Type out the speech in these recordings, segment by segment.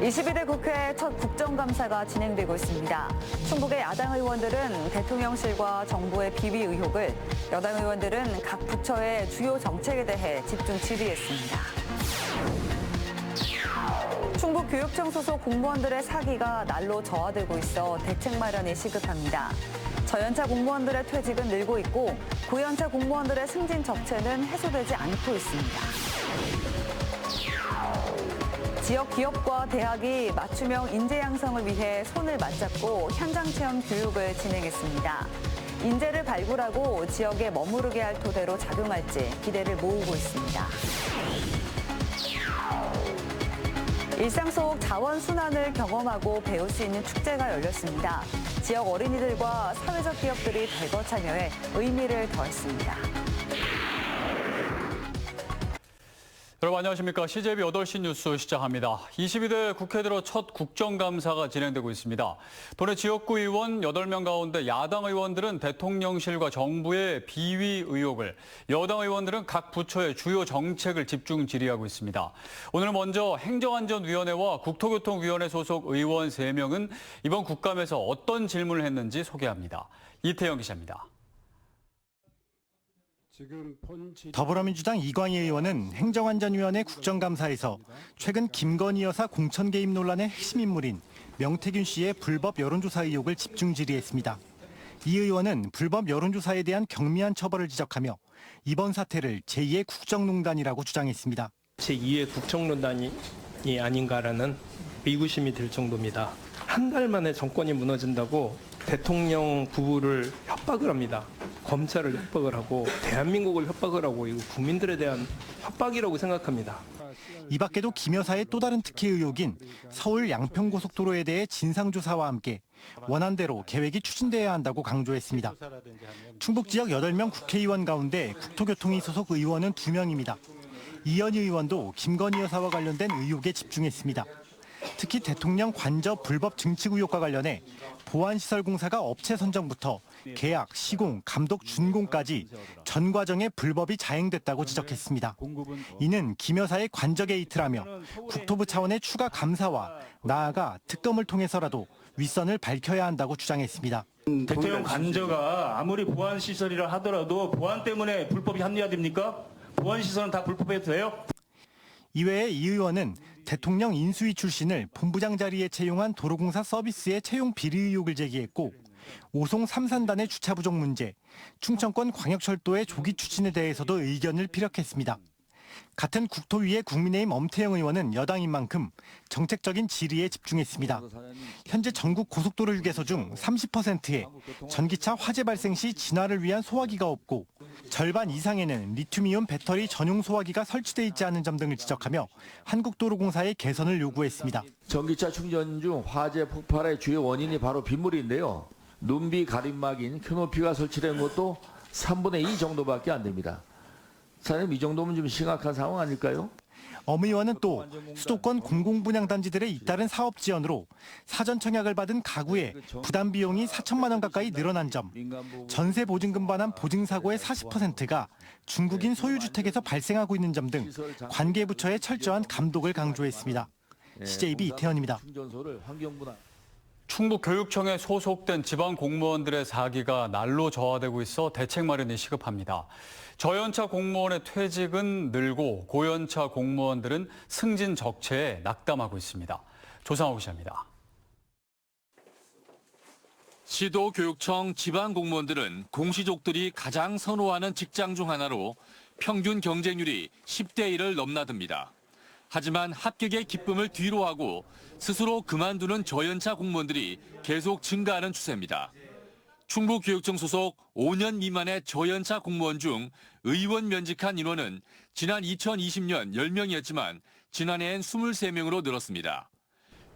22대 국회 첫 국정감사가 진행되고 있습니다. 충북의 야당 의원들은 대통령실과 정부의 비위 의혹을, 여당 의원들은 각 부처의 주요 정책에 대해 집중 질의했습니다. 충북교육청 소속 공무원들의 사기가 날로 저하되고 있어 대책 마련이 시급합니다. 저연차 공무원들의 퇴직은 늘고 있고 고연차 공무원들의 승진 적체는 해소되지 않고 있습니다. 지역 기업과 대학이 맞춤형 인재 양성을 위해 손을 맞잡고 현장 체험 교육을 진행했습니다. 인재를 발굴하고 지역에 머무르게 할 토대로 작용할지 기대를 모으고 있습니다. 일상 속 자원 순환을 경험하고 배울 수 있는 축제가 열렸습니다. 지역 어린이들과 사회적 기업들이 대거 참여해 의미를 더했습니다. 여러분 안녕하십니까. CJB 8시 뉴스 시작합니다. 22대 국회 들어 첫 국정감사가 진행되고 있습니다. 도내 지역구 의원 8명 가운데 야당 의원들은 대통령실과 정부의 비위 의혹을, 여당 의원들은 각 부처의 주요 정책을 집중 질의하고 있습니다. 오늘 먼저 행정안전위원회와 국토교통위원회 소속 의원 3명은 이번 국감에서 어떤 질문을 했는지 소개합니다. 이태영 기자입니다. 더불어민주당 이광희 의원은 행정안전위원회 국정감사에서 최근 김건희 여사 공천 개입 논란의 핵심 인물인 명태균 씨의 불법 여론조사 의혹을 집중 질의했습니다. 이 의원은 불법 여론조사에 대한 경미한 처벌을 지적하며 이번 사태를 제2의 국정농단이라고 주장했습니다. 제2의 국정농단이 아닌가라는 의구심이 들 정도입니다. 한 달 만에 정권이 무너진다고 대통령 부부를 협박을 합니다. 검찰을 협박을 하고 대한민국을 협박을 하고 이거 국민들에 대한 협박이라고 생각합니다. 이 밖에도 김 여사의 또 다른 특혜 의혹인 서울 양평고속도로에 대해 진상조사와 함께 원안대로 계획이 추진돼야 한다고 강조했습니다. 충북 지역 8명 국회의원 가운데 국토교통위 소속 의원은 2명입니다. 이현희 의원도 김건희 여사와 관련된 의혹에 집중했습니다. 특히 대통령 관저 불법 증축 의혹과 관련해 보안시설공사가 업체 선정부터 계약, 시공, 감독, 준공까지 전 과정에 불법이 자행됐다고 지적했습니다. 이는 김 여사의 관저 게이트라며 국토부 차원의 추가 감사와 나아가 특검을 통해서라도 윗선을 밝혀야 한다고 주장했습니다. 대통령 관저가 아무리 보안시설이라 하더라도 보안 때문에 불법이 합리화됩니까? 보안시설은 다 불법해도 돼요? 이외에 이 의원은 대통령 인수위 출신을 본부장 자리에 채용한 도로공사 서비스의 채용 비리 의혹을 제기했고, 오송 삼산단의 주차 부족 문제, 충청권 광역철도의 조기 추진에 대해서도 의견을 피력했습니다. 같은 국토위의 국민의힘 엄태영 의원은 여당인 만큼 정책적인 질의에 집중했습니다. 현재 전국 고속도로 휴게소 중 30%에 전기차 화재 발생 시 진화를 위한 소화기가 없고 절반 이상에는 리튬이온 배터리 전용 소화기가 설치돼 있지 않은 점 등을 지적하며 한국도로공사의 개선을 요구했습니다. 전기차 충전 중 화재 폭발의 주요 원인이 바로 빗물인데요. 눈비 가림막인 큐노피가 설치된 것도 3분의 2 정도밖에 안 됩니다. 사장님, 이 정도면 좀 심각한 상황 아닐까요? 엄 의원은 또 수도권 공공분양단지들의 잇따른 사업 지원으로 사전 청약을 받은 가구의 부담 비용이 4천만 원 가까이 늘어난 점, 전세 보증금 반환 보증사고의 40%가 중국인 소유주택에서 발생하고 있는 점 등 관계 부처의 철저한 감독을 강조했습니다. CJB 이태현입니다. 충북교육청에 소속된 지방 공무원들의 사기가 날로 저하되고 있어 대책 마련이 시급합니다. 저연차 공무원의 퇴직은 늘고 고연차 공무원들은 승진 적체에 낙담하고 있습니다. 조상호 기자입니다. 시도교육청 지방 공무원들은 공시족들이 가장 선호하는 직장 중 하나로 평균 경쟁률이 10대 1을 넘나듭니다. 하지만 합격의 기쁨을 뒤로하고 스스로 그만두는 저연차 공무원들이 계속 증가하는 추세입니다. 충북교육청 소속 5년 미만의 저연차 공무원 중 의원 면직한 인원은 지난 2020년 10명이었지만 지난해엔 23명으로 늘었습니다.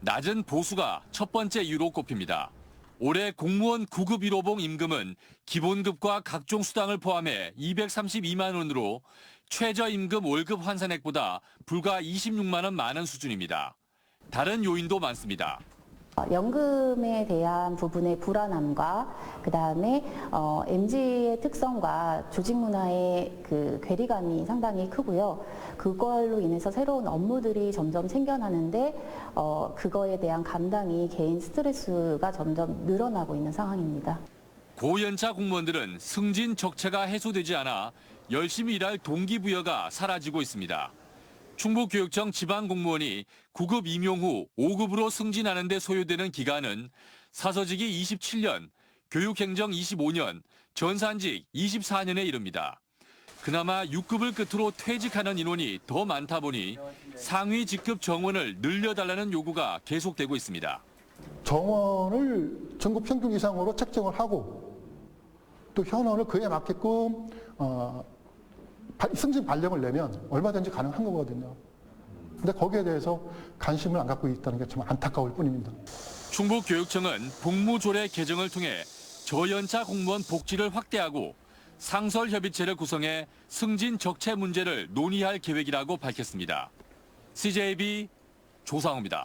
낮은 보수가 첫 번째 이유로 꼽힙니다. 올해 공무원 9급 1호봉 임금은 기본급과 각종 수당을 포함해 232만 원으로 최저임금 월급 환산액보다 불과 26만 원 많은 수준입니다. 다른 요인도 많습니다. 연금에 대한 부분의 불안함과 그다음에 MZ의 특성과 조직 문화의 그 괴리감이 상당히 크고요. 그걸로 인해서 새로운 업무들이 점점 생겨나는데 그거에 대한 감당이 개인 스트레스가 점점 늘어나고 있는 상황입니다. 고연차 공무원들은 승진 적체가 해소되지 않아 열심히 일할 동기부여가 사라지고 있습니다. 충북교육청 지방공무원이 9급 임용 후 5급으로 승진하는 데 소요되는 기간은 사서직이 27년, 교육행정 25년, 전산직 24년에 이릅니다. 그나마 6급을 끝으로 퇴직하는 인원이 더 많다 보니 상위 직급 정원을 늘려달라는 요구가 계속되고 있습니다. 정원을 전국 평균 이상으로 책정을 하고 또 현원을 그에 맞게끔 승진 발령을 내면 얼마든지 가능한 거거든요. 근데 거기에 대해서 관심을 안 갖고 있다는 게 좀 안타까울 뿐입니다. 충북교육청은 복무조례 개정을 통해 저연차 공무원 복지를 확대하고 상설협의체를 구성해 승진 적체 문제를 논의할 계획이라고 밝혔습니다. CJB 조상우입니다.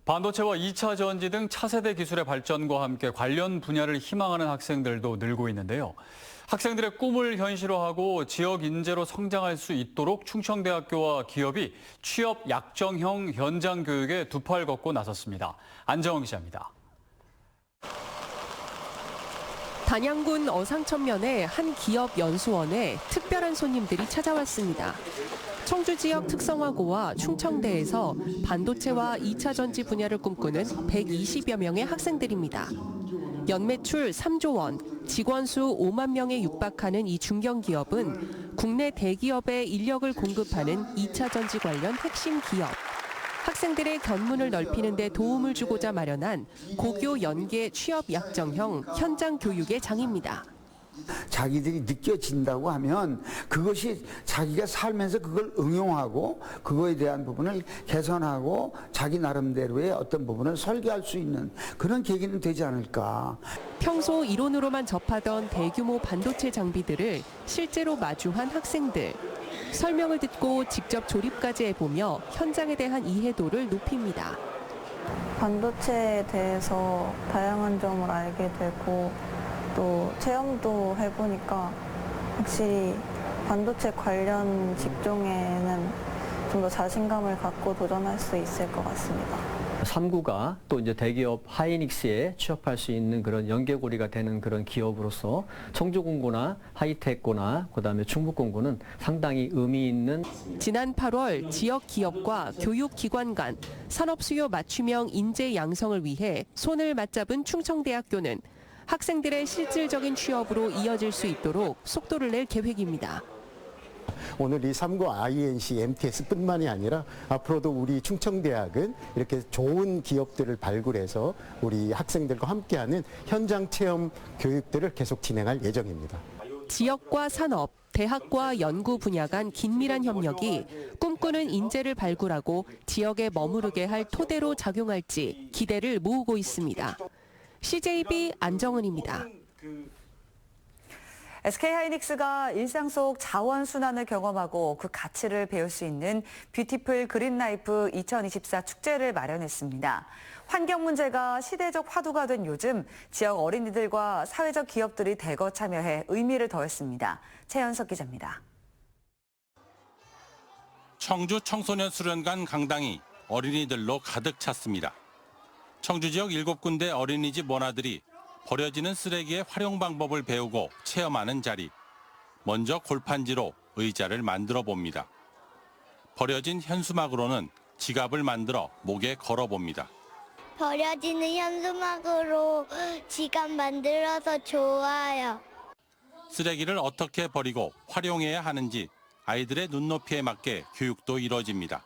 반도체와 2차 전지 등 차세대 기술의 발전과 함께 관련 분야를 희망하는 학생들도 늘고 있는데요. 학생들의 꿈을 현실화하고 지역 인재로 성장할 수 있도록 충청대학교와 기업이 취업 약정형 현장 교육에 두 팔 걷고 나섰습니다. 안정원 기자입니다. 단양군 어상천면의 한 기업 연수원에 특별한 손님들이 찾아왔습니다. 청주 지역 특성화고와 충청대에서 반도체와 2차 전지 분야를 꿈꾸는 120여 명의 학생들입니다. 연매출 3조 원, 직원 수 5만 명에 육박하는 이 중견기업은 국내 대기업에 인력을 공급하는 2차 전지 관련 핵심 기업. 학생들의 견문을 넓히는 데 도움을 주고자 마련한 고교 연계 취업 약정형 현장 교육의 장입니다. 자기들이 느껴진다고 하면 그것이 자기가 살면서 그걸 응용하고 그거에 대한 부분을 개선하고 자기 나름대로의 어떤 부분을 설계할 수 있는 그런 계기는 되지 않을까. 평소 이론으로만 접하던 대규모 반도체 장비들을 실제로 마주한 학생들. 설명을 듣고 직접 조립까지 해보며 현장에 대한 이해도를 높입니다. 반도체에 대해서 다양한 점을 알게 되고 또 체험도 해보니까 확실히 반도체 관련 직종에는 좀 더 자신감을 갖고 도전할 수 있을 것 같습니다. 3구가 또 이제 대기업 하이닉스에 취업할 수 있는 그런 연계고리가 되는 그런 기업으로서 청주공고나 하이텍고나 그다음에 충북공고는 상당히 의미 있는. 지난 8월 지역 기업과 교육기관 간 산업 수요 맞춤형 인재 양성을 위해 손을 맞잡은 충청대학교는 학생들의 실질적인 취업으로 이어질 수 있도록 속도를 낼 계획입니다. 오늘 이 3구 INC, MTS뿐만이 아니라 앞으로도 우리 충청대학은 이렇게 좋은 기업들을 발굴해서 우리 학생들과 함께하는 현장 체험 교육들을 계속 진행할 예정입니다. 지역과 산업, 대학과 연구 분야 간 긴밀한 협력이 꿈꾸는 인재를 발굴하고 지역에 머무르게 할 토대로 작용할지 기대를 모으고 있습니다. CJB 안정은입니다. SK하이닉스가 일상 속 자원 순환을 경험하고 그 가치를 배울 수 있는 뷰티풀 그린라이프 2024 축제를 마련했습니다. 환경 문제가 시대적 화두가 된 요즘 지역 어린이들과 사회적 기업들이 대거 참여해 의미를 더했습니다. 최현석 기자입니다. 청주 청소년 수련관 강당이 어린이들로 가득 찼습니다. 청주 지역 7군데 어린이집 원아들이 버려지는 쓰레기의 활용 방법을 배우고 체험하는 자리. 먼저 골판지로 의자를 만들어 봅니다. 버려진 현수막으로는 지갑을 만들어 목에 걸어 봅니다. 버려지는 현수막으로 지갑 만들어서 좋아요. 쓰레기를 어떻게 버리고 활용해야 하는지 아이들의 눈높이에 맞게 교육도 이뤄집니다.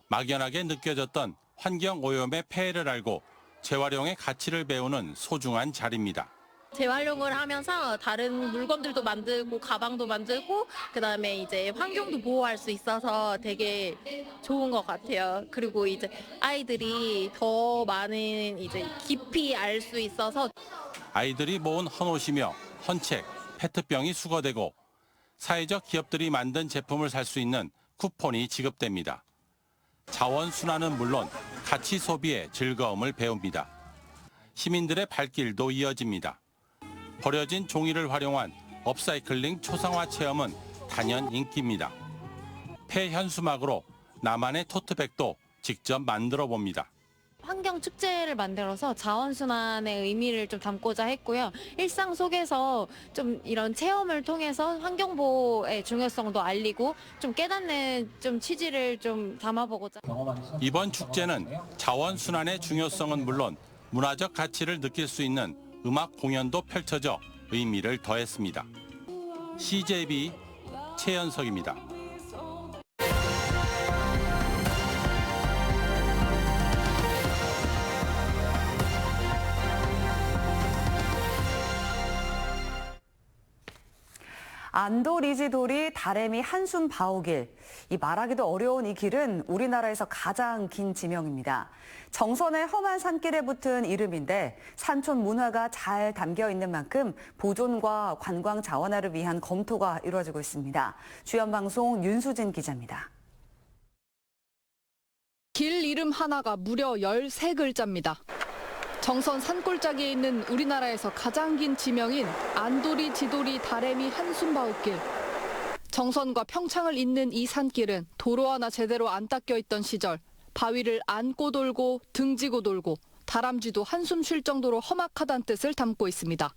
막연하게 느껴졌던 환경 오염의 폐해를 알고 재활용의 가치를 배우는 소중한 자리입니다. 재활용을 하면서 다른 물건들도 만들고 가방도 만들고 그다음에 이제 환경도 보호할 수 있어서 되게 좋은 것 같아요. 그리고 이제 아이들이 더 많은 이제 깊이 알 수 있어서 아이들이 모은 헌옷이며 헌책, 페트병이 수거되고 사회적 기업들이 만든 제품을 살 수 있는 쿠폰이 지급됩니다. 자원 순환은 물론 가치 소비의 즐거움을 배웁니다. 시민들의 발길도 이어집니다. 버려진 종이를 활용한 업사이클링 초상화 체험은 단연 인기입니다. 폐현수막으로 나만의 토트백도 직접 만들어 봅니다. 환경 축제를 만들어서 자원순환의 의미를 좀 담고자 했고요. 일상 속에서 좀 이런 체험을 통해서 환경보호의 중요성도 알리고 좀 깨닫는 좀 취지를 좀 담아보고자. 이번 축제는 자원순환의 중요성은 물론 문화적 가치를 느낄 수 있는 음악 공연도 펼쳐져 의미를 더했습니다. CJB 최연석입니다. 안도리지도리 다래미 한숨 바오길. 이 말하기도 어려운 이 길은 우리나라에서 가장 긴 지명입니다. 정선의 험한 산길에 붙은 이름인데 산촌 문화가 잘 담겨 있는 만큼 보존과 관광 자원화를 위한 검토가 이루어지고 있습니다. 주연 방송 윤수진 기자입니다. 길 이름 하나가 무려 13글자입니다. 정선 산골짜기에 있는 우리나라에서 가장 긴 지명인 안도리 지도리 다래미 한숨바웃길. 정선과 평창을 잇는 이 산길은 도로 하나 제대로 안 닦여 있던 시절 바위를 안고 돌고 등지고 돌고 다람쥐도 한숨 쉴 정도로 험악하다는 뜻을 담고 있습니다.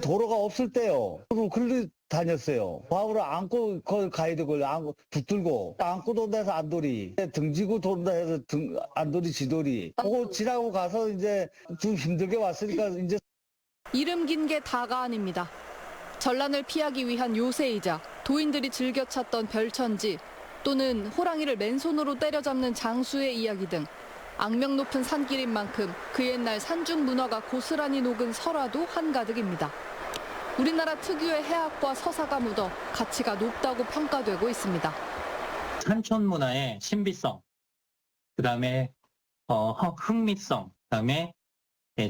도로가 없을 때요. 글로 다녔어요. 바위를 안고 가야 되고 안고 붙들고 안고 돈다 해서 안도리, 등지고 돈다 해서 안도리 지도리. 그거 지나고 가서 이제 좀 힘들게 왔으니까 이제 이름 긴 게 다가 아닙니다. 전란을 피하기 위한 요새이자 도인들이 즐겨 찾던 별천지 또는 호랑이를 맨손으로 때려잡는 장수의 이야기 등 악명 높은 산길인 만큼 그 옛날 산중 문화가 고스란히 녹은 설화도 한가득입니다. 우리나라 특유의 해학과 서사가 묻어 가치가 높다고 평가되고 있습니다. 산촌 문화의 신비성, 그다음에 흥미성, 그다음에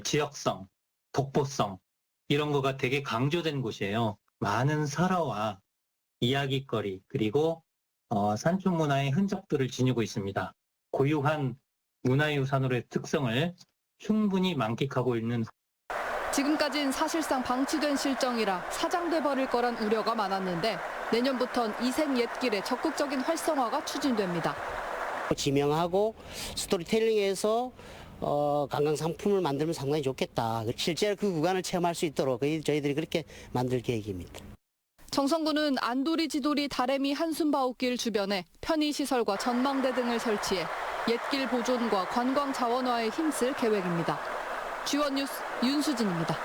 지역성, 독보성 이런 거가 되게 강조된 곳이에요. 많은 설화와 이야깃거리 그리고 산촌 문화의 흔적들을 지니고 있습니다. 고유한 문화유산으로의 특성을 충분히 만끽하고 있는. 지금까진 사실상 방치된 실정이라 사장돼 버릴 거란 우려가 많았는데 내년부턴 이색 옛길의 적극적인 활성화가 추진됩니다. 지명하고 스토리텔링해서 관광 상품을 만들면 상당히 좋겠다. 실제로 그 구간을 체험할 수 있도록 저희들이 그렇게 만들 계획입니다. 정선구는 안도리 지도리 다래미 한숨바웃길 주변에 편의시설과 전망대 등을 설치해 옛길 보존과 관광 자원화에 힘쓸 계획입니다. 주원 뉴스 윤수진입니다.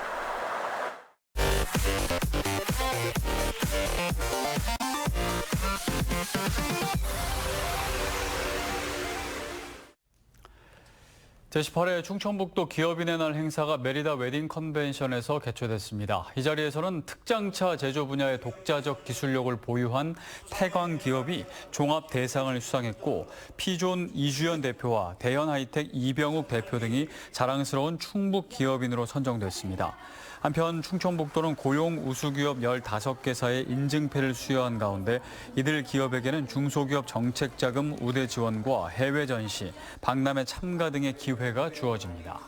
제18회 충청북도 기업인의 날 행사가 메리다 웨딩 컨벤션에서 개최됐습니다. 이 자리에서는 특장차 제조 분야의 독자적 기술력을 보유한 태광 기업이 종합 대상을 수상했고 피존 이주연 대표와 대현 하이텍 이병욱 대표 등이 자랑스러운 충북 기업인으로 선정됐습니다. 한편 충청북도는 고용 우수기업 15개사의 인증패를 수여한 가운데 이들 기업에게는 중소기업 정책자금 우대 지원과 해외 전시, 박람회 참가 등의 기회가 주어집니다.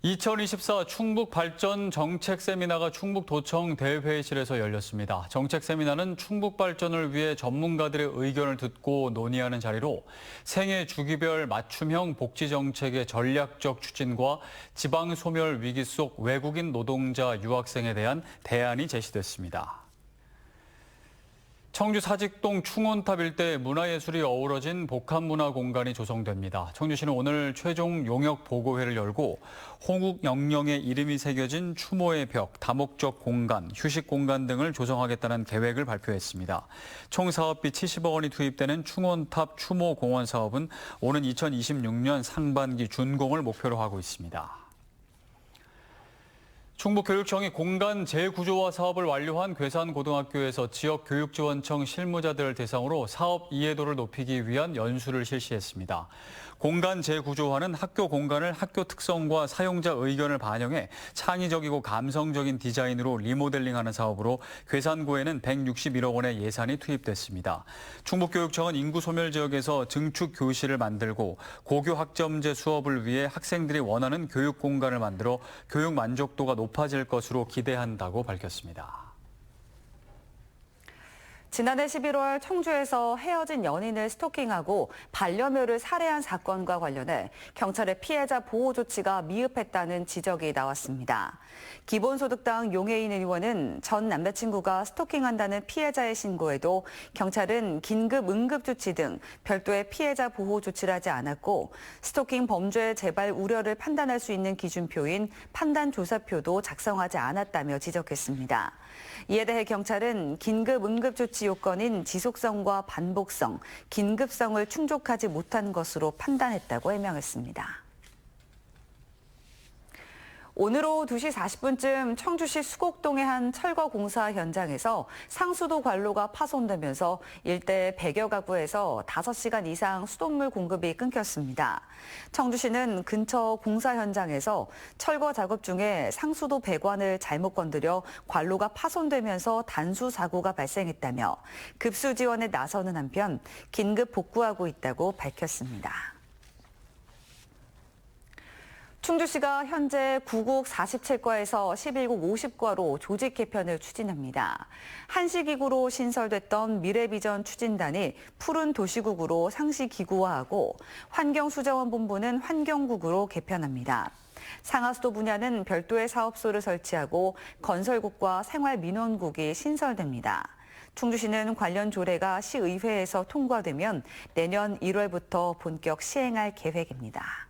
2024 충북 발전 정책 세미나가 충북도청 대회의실에서 열렸습니다. 정책 세미나는 충북 발전을 위해 전문가들의 의견을 듣고 논의하는 자리로 생애 주기별 맞춤형 복지 정책의 전략적 추진과 지방 소멸 위기 속 외국인 노동자 유학생에 대한 대안이 제시됐습니다. 청주 사직동 충원탑 일대에 문화예술이 어우러진 복합문화 공간이 조성됩니다. 청주시는 오늘 최종 용역 보고회를 열고 홍욱 영령의 이름이 새겨진 추모의 벽, 다목적 공간, 휴식 공간 등을 조성하겠다는 계획을 발표했습니다. 총 사업비 70억 원이 투입되는 충원탑 추모 공원 사업은 오는 2026년 상반기 준공을 목표로 하고 있습니다. 충북교육청이 공간 재구조화 사업을 완료한 괴산고등학교에서 지역교육지원청 실무자들을 대상으로 사업 이해도를 높이기 위한 연수를 실시했습니다. 공간 재구조화는 학교 공간을 학교 특성과 사용자 의견을 반영해 창의적이고 감성적인 디자인으로 리모델링하는 사업으로 괴산고에는 161억 원의 예산이 투입됐습니다. 충북교육청은 인구 소멸 지역에서 증축 교실을 만들고 고교 학점제 수업을 위해 학생들이 원하는 교육 공간을 만들어 교육 만족도가 높아질 것으로 기대한다고 밝혔습니다. 지난해 11월 청주에서 헤어진 연인을 스토킹하고 반려묘를 살해한 사건과 관련해 경찰의 피해자 보호 조치가 미흡했다는 지적이 나왔습니다. 기본소득당 용해인 의원은 전 남자친구가 스토킹한다는 피해자의 신고에도 경찰은 긴급 응급조치 등 별도의 피해자 보호 조치를 하지 않았고 스토킹 범죄 재발 우려를 판단할 수 있는 기준표인 판단조사표도 작성하지 않았다며 지적했습니다. 이에 대해 경찰은 긴급 응급조치 요건인 지속성과 반복성, 긴급성을 충족하지 못한 것으로 판단했다고 해명했습니다. 오늘 오후 2시 40분쯤 청주시 수곡동의 한 철거 공사 현장에서 상수도 관로가 파손되면서 일대 100여 가구에서 5시간 이상 수돗물 공급이 끊겼습니다. 청주시는 근처 공사 현장에서 철거 작업 중에 상수도 배관을 잘못 건드려 관로가 파손되면서 단수 사고가 발생했다며 급수 지원에 나서는 한편 긴급 복구하고 있다고 밝혔습니다. 충주시가 현재 9국 47과에서 11국 50과로 조직 개편을 추진합니다. 한시기구로 신설됐던 미래비전 추진단이 푸른 도시국으로 상시기구화하고 환경수자원본부는 환경국으로 개편합니다. 상하수도 분야는 별도의 사업소를 설치하고 건설국과 생활민원국이 신설됩니다. 충주시는 관련 조례가 시의회에서 통과되면 내년 1월부터 본격 시행할 계획입니다.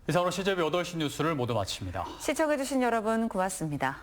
이상으로 CJB 8시 뉴스를 모두 마칩니다. 시청해주신 여러분 고맙습니다.